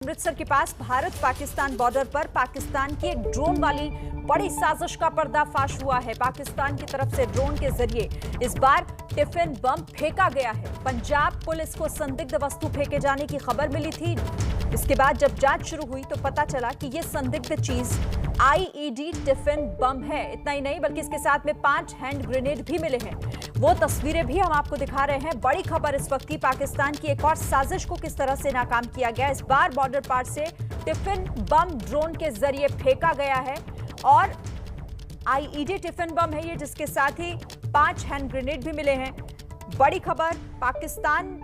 अमृतसर के पास भारत पाकिस्तान बॉर्डर पर पाकिस्तान की एक ड्रोन वाली बड़ी साजिश का पर्दाफाश हुआ है। पाकिस्तान की तरफ से ड्रोन के जरिए इस बार टिफिन बम फेंका गया है। पंजाब पुलिस को संदिग्ध वस्तु फेंके जाने की खबर मिली थी। इसके बाद जब जांच शुरू हुई तो पता चला कि यह संदिग्ध चीज आईईडी टिफिन बम है। इतना ही नहीं बल्कि इसके साथ में 5 हैंड ग्रेनेड भी मिले हैं। वो तस्वीरें भी हम आपको दिखा रहे हैं। बड़ी खबर इस वक्त की, पाकिस्तान की एक और साजिश को किस तरह से नाकाम किया गया। इस बार बॉर्डर पार से टिफिन बम ड्रोन के जरिए फेंका गया है और आईईडी टिफिन बम है ये, जिसके साथ ही 5 हैंड ग्रेनेड भी मिले हैं। बड़ी खबर, पाकिस्तान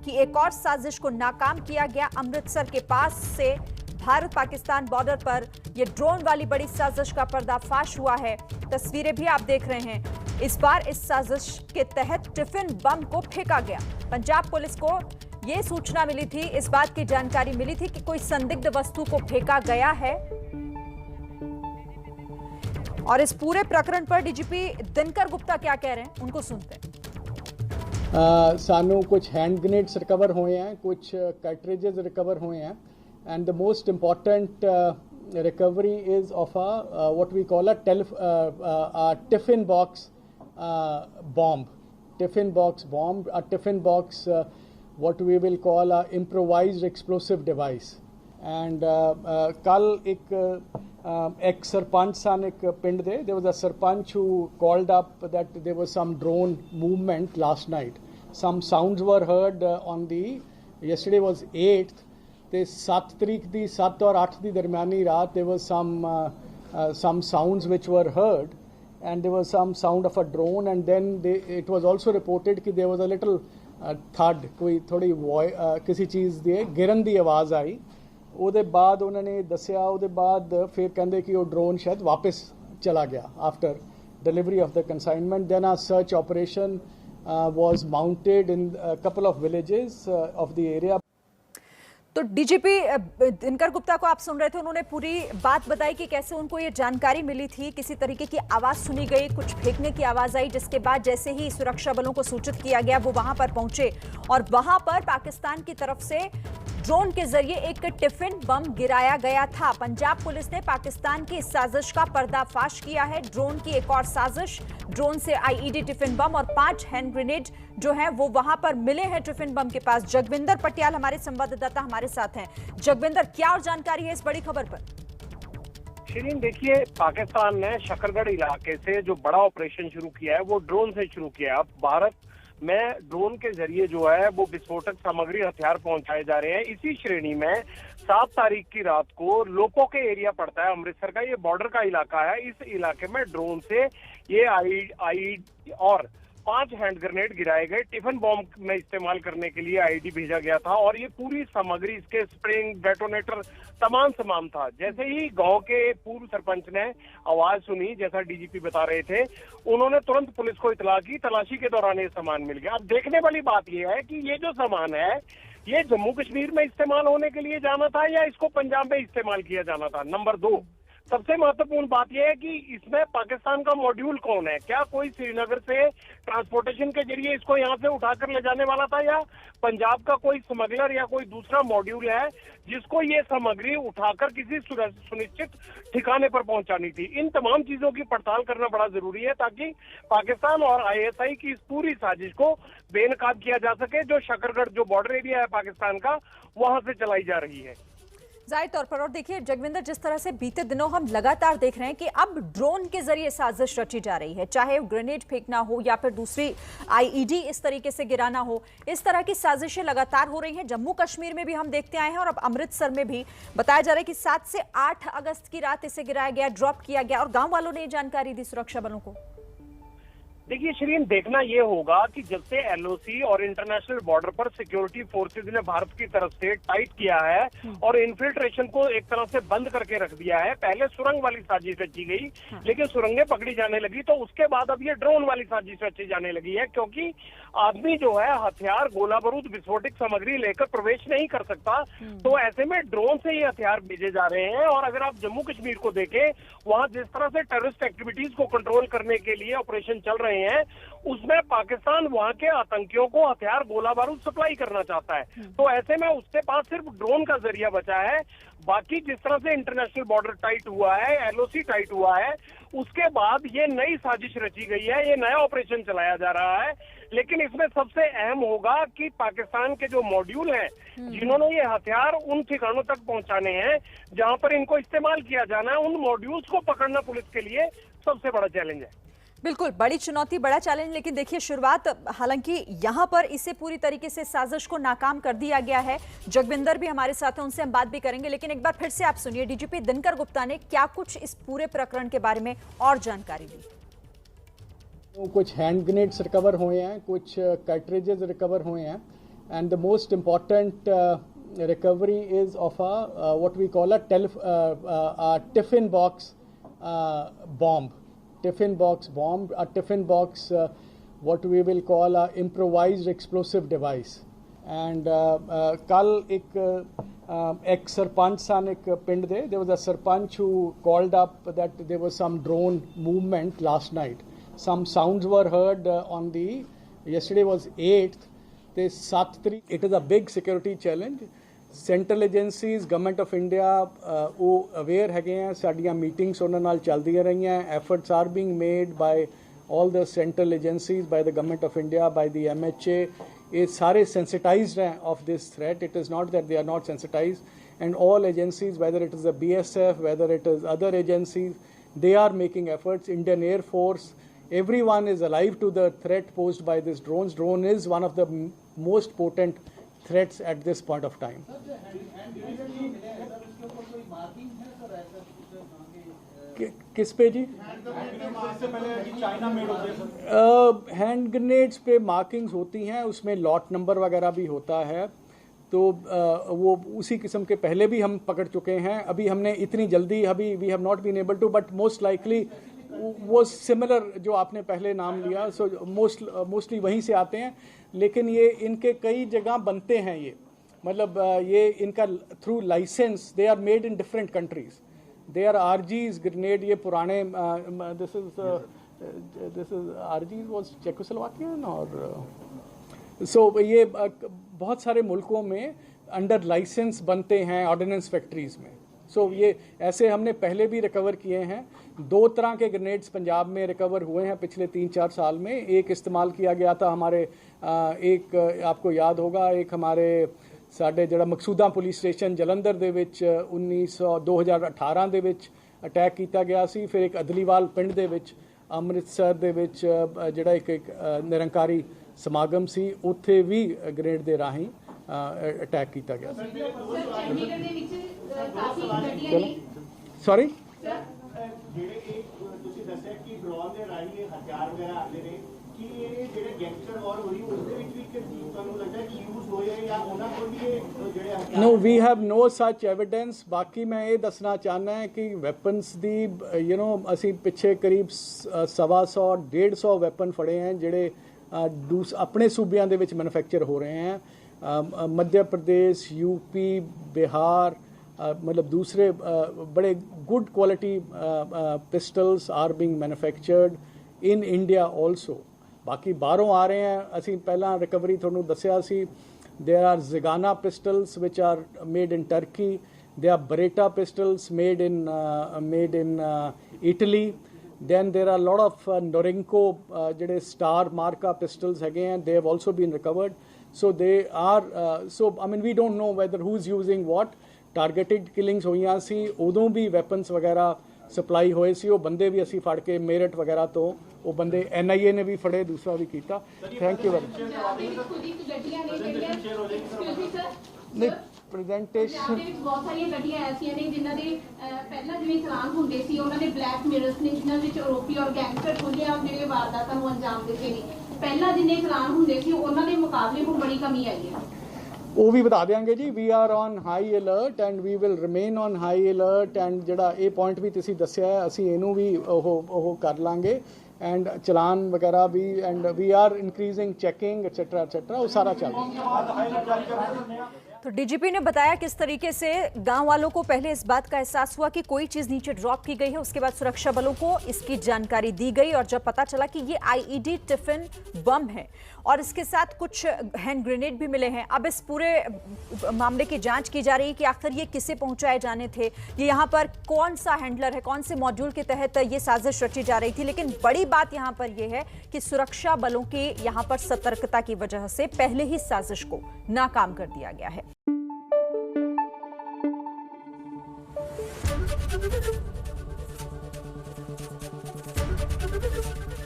की एक और साजिश को नाकाम किया गया। अमृतसर के पास से भारत पाकिस्तान बॉर्डर पर यह ड्रोन वाली बड़ी साजिश का पर्दाफाश हुआ है। तस्वीरें भी आप देख रहे हैं। इस बार इस साजिश के तहत टिफिन बम को फेंका गया। पंजाब पुलिस को यह सूचना मिली थी, इस बात की जानकारी मिली थी कि कोई संदिग्ध वस्तु को फेंका गया है। और इस पूरे प्रकरण पर डीजीपी दिनकर गुप्ता क्या कह रहे हैं, उनको सुनते हैं। सानू कुछ हैंड ग्रेनेड्स रिकवर हुए हैं, कुछ कार्ट्रिजेस रिकवर हुए हैं, and the most important recovery is of a what we call a tiffin box bomb. Tiffin box bomb, a tiffin box, what we will call a improvised explosive device. And kal ek sarpanch san ek pind de, there was a sarpanch who called up that there was some drone movement last night. Some sounds were heard on the, yesterday was 8th. ਤੇ 7 ਤਰੀਕ ਦੀ 7 ਔਰ 8 ਦੀ ਦਰਮਿਆਨੀ ਰਾਤ there was some sounds which were heard and there was some sound of a drone and then it was also reported कि there was a little thud, ਕੋਈ ਥੋੜੀ ਕਿਸੇ ਚੀਜ਼ ਦੇ ਗਿਰਨ ਦੀ ਆਵਾਜ਼ ਆਈ। ਉਹਦੇ ਬਾਅਦ ਉਹਨਾਂ ਨੇ ਦੱਸਿਆ, ਉਹਦੇ ਬਾਅਦ ਫਿਰ ਕਹਿੰਦੇ ਕਿ ਉਹ ਡਰੋਨ ਸ਼ਾਇਦ ਵਾਪਸ ਚਲਾ ਗਿਆ after delivery of the consignment. Then a search operation was mounted in a couple of villages of the area. तो डीजीपी दिनकर गुप्ता को आप सुन रहे थे, उन्होंने पूरी बात बताई कि कैसे उनको ये जानकारी मिली थी, किसी तरीके की आवाज सुनी गई, कुछ फेंकने की आवाज आई, जिसके बाद जैसे ही सुरक्षा बलों को सूचित किया गया वो वहां पर पहुंचे और वहां पर पाकिस्तान की तरफ से ड्रोन के जरिए एक टिफिन बम गिराया गया था। पंजाब पुलिस ने पाकिस्तान की इस साजिश का पर्दाफाश किया है। ड्रोन की एक और साजिश, ड्रोन से आईईडी टिफिन बम और 5 हैंड ग्रेनेड जो है वो वहां पर मिले हैं टिफिन बम के पास। जगविंदर पटियाल हमारे संवाददाता हमारे साथ हैं। जगविंदर, क्या और जानकारी है इस बड़ी खबर पर? शिरीन, देखिए, पाकिस्तान ने शकरगढ़ इलाके से जो बड़ा ऑपरेशन शुरू किया है वो ड्रोन से शुरू किया है। अब भारत में ड्रोन के जरिए जो है वो विस्फोटक सामग्री, हथियार पहुंचाए जा रहे हैं। इसी श्रेणी में 7 तारीख की रात को लोपो के एरिया पड़ता है अमृतसर का, ये बॉर्डर का इलाका है। इस इलाके में ड्रोन से ये आई और 5 हैंड ग्रेनेड गिराए गए। टिफिन बॉम्ब में इस्तेमाल करने के लिए आईडी भेजा गया था और ये पूरी सामग्री, इसके स्प्रिंग, डेटोनेटर, तमाम सामान था। जैसे ही गांव के पूर्व सरपंच ने आवाज सुनी, जैसा डीजीपी बता रहे थे, उन्होंने तुरंत पुलिस को इतला की। तलाशी के दौरान ये सामान मिल गया। अब देखने वाली बात ये है कि ये जो सामान है ये जम्मू कश्मीर में इस्तेमाल होने के लिए जाना था या इसको पंजाब में इस्तेमाल किया जाना था। नंबर 2, सबसे महत्वपूर्ण बात यह है कि इसमें पाकिस्तान का मॉड्यूल कौन है? क्या कोई श्रीनगर से ट्रांसपोर्टेशन के जरिए इसको यहाँ से उठाकर ले जाने वाला था या पंजाब का कोई स्मगलर या कोई दूसरा मॉड्यूल है जिसको ये सामग्री उठाकर किसी सुनिश्चित ठिकाने पर पहुंचानी थी? इन तमाम चीजों की पड़ताल करना बड़ा जरूरी है ताकि पाकिस्तान और आईएसआई की इस पूरी साजिश को बेनकाब किया जा सके, जो शकरगढ़, जो बॉर्डर एरिया है पाकिस्तान का, वहां से चलाई जा रही है। जाहिर तौर पर। और देखिए जगविंदर, जिस तरह से बीते दिनों हम लगातार देख रहे हैं कि अब ड्रोन के जरिए साजिश रची जा रही है, चाहे ग्रेनेड फेंकना हो या फिर दूसरी आईईडी इस तरीके से गिराना हो, इस तरह की साजिशें लगातार हो रही हैं। जम्मू कश्मीर में भी हम देखते आए हैं और अब अमृतसर में भी बताया जा रहा है कि 7 से 8 अगस्त की रात इसे गिराया गया, ड्रॉप किया गया और गाँव वालों ने ये जानकारी दी सुरक्षा बलों को। देखिए शिरीन, देखना ये होगा कि जब से एलओसी और इंटरनेशनल बॉर्डर पर सिक्योरिटी फोर्सेज ने भारत की तरफ से टाइट किया है और इन्फिल्ट्रेशन को एक तरह से बंद करके रख दिया है। पहले सुरंग वाली साजिश रची गई, लेकिन सुरंगें पकड़ी जाने लगी, तो उसके बाद अब ये ड्रोन वाली साजिश रची जाने लगी है, क्योंकि आदमी जो है हथियार, गोला बारूद, विस्फोटक सामग्री लेकर प्रवेश नहीं कर सकता। तो ऐसे में ड्रोन से ये हथियार भेजे जा रहे हैं। और अगर आप जम्मू कश्मीर को देखें, वहां जिस तरह से टेररिस्ट एक्टिविटीज को कंट्रोल करने के लिए ऑपरेशन चल रहे रहे हैं उसमें पाकिस्तान वहां के आतंकियों को हथियार गोला बारूद सप्लाई करना चाहता है। तो ऐसे में उसके पास सिर्फ ड्रोन का जरिया बचा है। बाकी जिस तरह से इंटरनेशनल बॉर्डर टाइट हुआ है, एलओसी टाइट हुआ है, उसके बाद ये नई साजिश रची गई है, ये नया ऑपरेशन चलाया जा रहा है। लेकिन इसमें सबसे अहम होगा कि पाकिस्तान के जो मॉड्यूल हैं जिन्होंने ये हथियार उन ठिकानों तक पहुंचाने हैं जहां पर इनको इस्तेमाल किया जाना है, उन मॉड्यूल्स को पकड़ना पुलिस के लिए सबसे बड़ा चैलेंज है। बिल्कुल, बड़ी चुनौती, बड़ा चैलेंज। लेकिन देखिए, शुरुआत हालांकि यहां पर इसे पूरी तरीके से साजिश को नाकाम कर दिया गया है। जगविंदर भी हमारे साथ हैं, उनसे हम बात भी करेंगे। लेकिन एक बार फिर से आप सुनिए, डीजीपी दिनकर गुप्ता ने क्या कुछ इस पूरे प्रकरण के बारे में और जानकारी दी। कुछ हैंड ग्रेनेड्स रिकवर हुए हैं, कुछ कैट्रिजेस रिकवर हुए हैं, and the most important recovery is of what we call a tiffin box bomb. Tiffin box bomb, a tiffin box, what we will call a improvised explosive device. And कल एक सरपंच सन एक पिंड दे, there was a sarpanch who called up that there was some drone movement last night. Some sounds were heard on the, yesterday was 8th, the 7 it is a big security challenge. Central agencies government of India ਉਹ aware ਹੈਗੇ ਆ, ਸਾਡੀਆਂ meetings ਉਹਨਾਂ ਨਾਲ ਚੱਲਦੀਆਂ ਰਹੀਆਂ, efforts are being made by all the central agencies, by the government of India, by the MHA, is ਸਾਰੇ sensitized of this threat. It is not that they are not sensitized, and all agencies, whether it is the BSF, whether it is other agencies, they are making efforts. Indian Air Force, everyone is alive to the threat posed by these drones. Drone is one of the most potent threats at this point of time. किस पे जी? Hand grenades पे markings होती हैं, उसमें lot number वगैरह भी होता है, तो वो उसी किस्म के पहले भी हम पकड़ चुके हैं। अभी हमने इतनी जल्दी अभी we have not been able to, but most likely वो सिमिलर जो आपने पहले नाम लिया, सो मोस्टली वहीं से आते हैं। लेकिन ये इनके कई जगह बनते हैं, ये मतलब ये इनका through licence, they are made in different countries, they are RGs grenade. ये पुराने this is RGs was Czechoslovakian, और सो ये बहुत सारे मुल्कों में अंडर लाइसेंस बनते हैं ऑर्डिनेंस फैक्ट्रीज में। सो ये ऐसे हमने पहले भी रिकवर किए हैं। 2 तरह के ग्रेनेड्स पंजाब में रिकवर हुए हैं पिछले 3-4 साल में। एक इस्तेमाल किया गया था हमारे एक आपको याद होगा, एक हमारे साढ़े जड़ा मकसूदा पुलिस स्टेशन जलंधर दे विच 2018 दे विच अटैक किया गया सी। फिर एक अदलीवाल पिंड दे विच अमृतसर दे विच जड़ा एक निरंकारी समागम सी, उत्थे भी ग्रेनेड दे राही अटैक किया गया। Sorry No, we have no such evidence. बाकी मैं ये दसना चाहना है कि वेपन्स दी असी पिछे करीब 125-150 वेपन फड़े हैं ਜਿਹੜੇ अपने सूबियां ਦੇ ਵਿੱਚ मैनुफैक्चर हो रहे हैं। मध्य प्रदेश, यूपी, बिहार, मतलब दूसरे बड़े good quality pistols are being manufactured in India also. बाकी बाहरों आ रहे हैं, असी पहला रिकवरी थोनू दसिया सी, there are Zigana pistols which are made in Turkey, they are Beretta pistols made in Italy, then there are a lot of Norinco ਜਿਹੜੇ star marka pistols ਹੈਗੇ हैं, they have also been recovered. So they are so I mean we don't know whether who's using what. Targeted killings ਹੋਈਆਂ ਸੀ, ਉਦੋਂ ਵੀ weapons ਵਗੈਰਾ supply ਹੋਏ ਸੀ। ਉਹ ਬੰਦੇ ਵੀ ਅਸੀਂ ਫੜ ਕੇ ਮੇਰਠ ਵਗੈਰਾ ਤੋਂ ਉਹ ਬੰਦੇ NIA ਨੇ ਵੀ ਫੜੇ, ਦੂਸਰਾ ਵੀ ਕੀਤਾ। Thank you very much. ਨਹੀਂ ਪ੍ਰੈਜੈਂਟੇਸ਼ਨ ਬਹੁਤ ਸਾਰੀਆਂ ਗੱਡੀਆਂ ਐਸੀਆਂ ਨੇ ਜਿਨ੍ਹਾਂ ਦੇ ਪਹਿਲਾਂ ਜਿਵੇਂ ਚਲਾਨ ਹੁੰਦੇ ਸੀ, ਉਹਨਾਂ ਦੇ ਬਲੈਕ ਮਿਰਰਸ ਨੇ ਜਿਨ੍ਹਾਂ ਵਿੱਚ ਆਰੋਪੀ ਔਰ ਗੈਂਗਸਟਰ ਖੁੱਲੇ ਆ ਜਿਹੜੇ ਵਾਰਦਾਤਾਂ ਨੂੰ ਅੰਜਾਮ ਦਿੰਦੇ ਨੇ। ਪਹਿਲਾਂ ਜਿੰਨੇ ਚਲਾਨ ਹੁੰਦੇ ਸੀ ਉਹਨਾਂ ਦੇ ਮੁਕਾਬਲੇ ਹੁਣ ਬੜੀ ਕਮੀ ਆਈ ਹੈ। ਉਹ ਵੀ ਬਤਾ ਦਿਆਂਗੇ ਜੀ। We are on high alert and we will remain on high alert, and ਜਿਹੜਾ ਇਹ ਪੁਆਇੰਟ ਵੀ ਤੁਸੀਂ ਦੱਸਿਆ ਹੈ ਅਸੀਂ ਇਹਨੂੰ ਵੀ ਉਹ ਕਰ ਲਾਂਗੇ, ਐਂਡ ਚਲਾਨ ਵਗੈਰਾ ਵੀ, and we are increasing checking etcetera etcetera, ਉਹ ਸਾਰਾ ਚੱਲ ਰਿਹਾ। तो डीजीपी ने बताया किस तरीके से गांव वालों को पहले इस बात का एहसास हुआ कि कोई चीज नीचे ड्रॉप की गई है, उसके बाद सुरक्षा बलों को इसकी जानकारी दी गई और जब पता चला कि ये आईईडी टिफिन बम है और इसके साथ कुछ हैंड ग्रेनेड भी मिले हैं। अब इस पूरे मामले की जांच की जा रही है कि आखिर ये किसे पहुंचाए जाने थे, ये यहाँ पर कौन सा हैंडलर है, कौन से मॉड्यूल के तहत ये साजिश रची जा रही थी। लेकिन बड़ी बात यहाँ पर यह है कि सुरक्षा बलों की यहाँ पर सतर्कता की वजह से पहले ही साजिश को नाकाम कर दिया गया है।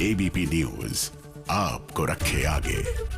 एबीपी न्यूज आपको रखे आगे।